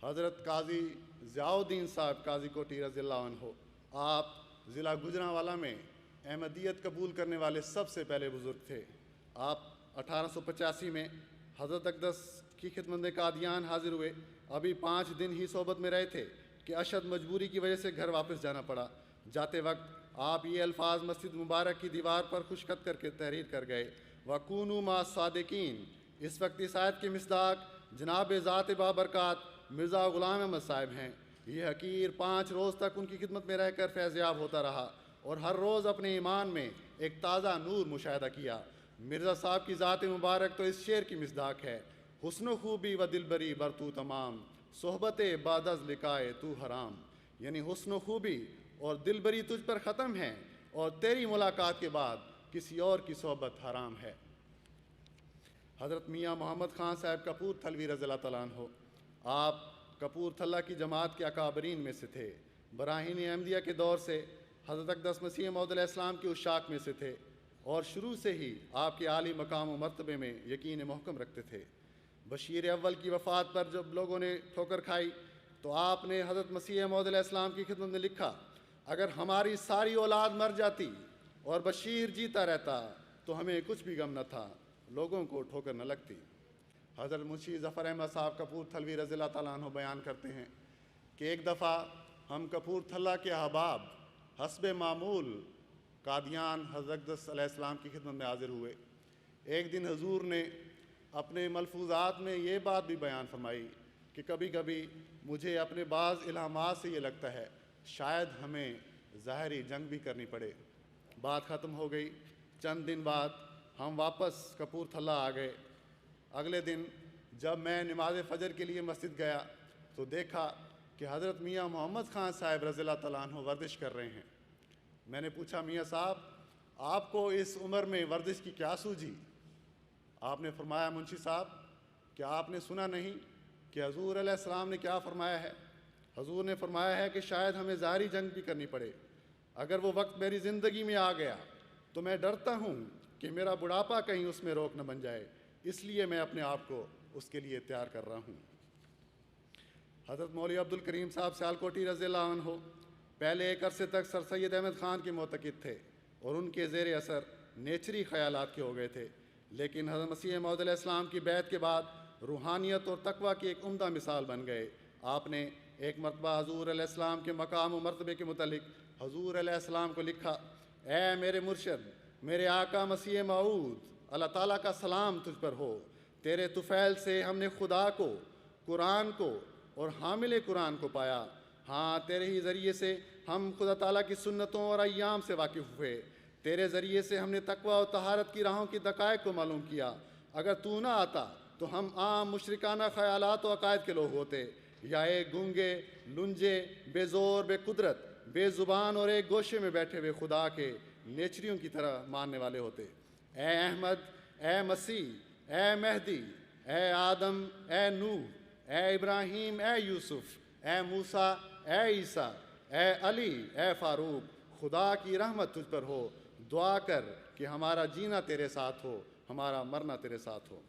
حضرت قاضی ضیاء الدین صاحب قاضی کوٹھی رضی اللہ عنہ، آپ ضلع گوجرانوالہ میں احمدیت قبول کرنے والے سب سے پہلے بزرگ تھے۔ آپ 1885 میں حضرت اقدس کی خدمت میں قادیان حاضر ہوئے۔ ابھی 5 دن ہی صحبت میں رہے تھے کہ اشد مجبوری کی وجہ سے گھر واپس جانا پڑا۔ جاتے وقت آپ یہ الفاظ مسجد مبارک کی دیوار پر خشخط کر کے تحریر کر گئے: وَكُونُوا مَعَ الصَّادِقِينَ۔ اس وقت اس آیت کی مصداق جناب ذات بابرکات مرزا غلام احمد صاحب ہیں۔ یہ حقیر 5 روز تک ان کی خدمت میں رہ کر فیض یاب ہوتا رہا اور ہر روز اپنے ایمان میں ایک تازہ نور مشاہدہ کیا۔ مرزا صاحب کی ذات مبارک تو اس شعر کی مصداق ہے: حسن و خوبی و دلبری بر تو تمام، صحبت بعد از لقائے تو حرام۔ یعنی حسن و خوبی اور دلبری تجھ پر ختم ہے اور تیری ملاقات کے بعد کسی اور کی صحبت حرام ہے۔ حضرت میاں محمد خان صاحب کپور تھلوی رضی اللہ تعالیٰ عنہ، آپ کپور تھلہ کی جماعت کے اکابرین میں سے تھے۔ براہین احمدیہ کے دور سے حضرت اقدس مسیح موعود علیہ السلام کی اشاق میں سے تھے اور شروع سے ہی آپ کے عالی مقام و مرتبے میں یقین محکم رکھتے تھے۔ بشیر اول کی وفات پر جب لوگوں نے ٹھوکر کھائی تو آپ نے حضرت مسیح موعود علیہ السلام کی خدمت میں لکھا: اگر ہماری ساری اولاد مر جاتی اور بشیر جیتا رہتا تو ہمیں کچھ بھی غم نہ تھا، لوگوں کو ٹھوکر نہ لگتی۔ حضرت منشی ظفر احمد صاحب کپور تھلوی رضی اللہ تعالیٰ عنہ بیان کرتے ہیں کہ ایک دفعہ ہم کپور تھلہ کے احباب حسب معمول قادیان حضرت اقدس علیہ السلام کی خدمت میں حاضر ہوئے۔ ایک دن حضور نے اپنے ملفوظات میں یہ بات بھی بیان فرمائی کہ کبھی کبھی مجھے اپنے بعض الہامات سے یہ لگتا ہے شاید ہمیں ظاہری جنگ بھی کرنی پڑے۔ بات ختم ہو گئی۔ چند دن بعد ہم واپس کپور تھلہ آ گئے۔ اگلے دن جب میں نماز فجر کے لیے مسجد گیا تو دیکھا کہ حضرت میاں محمد خان صاحب رضی اللہ تعالیٰ عنہ ورزش کر رہے ہیں۔ میں نے پوچھا: میاں صاحب، آپ کو اس عمر میں ورزش کی کیا سوجھی؟ آپ نے فرمایا: منشی صاحب، کیا آپ نے سنا نہیں کہ حضور علیہ السلام نے کیا فرمایا ہے؟ حضور نے فرمایا ہے کہ شاید ہمیں ظاہری جنگ بھی کرنی پڑے۔ اگر وہ وقت میری زندگی میں آ گیا تو میں ڈرتا ہوں کہ میرا بڑھاپا کہیں اس میں روک نہ بن جائے، اس لیے میں اپنے آپ کو اس کے لیے تیار کر رہا ہوں۔ حضرت مولوی عبد الکریم صاحب سیالکوٹی رضی اللہ عنہ پہلے ایک عرصے تک سر سید احمد خان کے معتقد تھے اور ان کے زیر اثر نیچری خیالات کے ہو گئے تھے، لیکن حضرت مسیح موعود علیہ السلام کی بیعت کے بعد روحانیت اور تقویٰ کی ایک عمدہ مثال بن گئے۔ آپ نے ایک مرتبہ حضور علیہ السلام کے مقام و مرتبے کے متعلق حضور علیہ السلام کو لکھا: اے میرے مرشد، میرے آقا مسیح موعود، اللہ تعالیٰ کا سلام تجھ پر ہو۔ تیرے طفیل سے ہم نے خدا کو، قرآن کو اور حامل قرآن کو پایا۔ ہاں، تیرے ہی ذریعے سے ہم خدا تعالیٰ کی سنتوں اور ایام سے واقف ہوئے۔ تیرے ذریعے سے ہم نے تقویٰ اور طہارت کی راہوں کی دقائق کو معلوم کیا۔ اگر تو نہ آتا تو ہم عام مشرکانہ خیالات و عقائد کے لوگ ہوتے، یا ایک گونگے، لنجے، بے زور، بے قدرت، بے زبان اور ایک گوشے میں بیٹھے ہوئے خدا کے نیچریوں کی طرح ماننے والے ہوتے۔ اے احمد، اے مسیح، اے مہدی، اے آدم، اے نوح، اے ابراہیم، اے یوسف، اے موسیٰ، اے عیسیٰ، اے علی، اے فاروق، خدا کی رحمت تجھ پر ہو۔ دعا کر کہ ہمارا جینا تیرے ساتھ ہو، ہمارا مرنا تیرے ساتھ ہو۔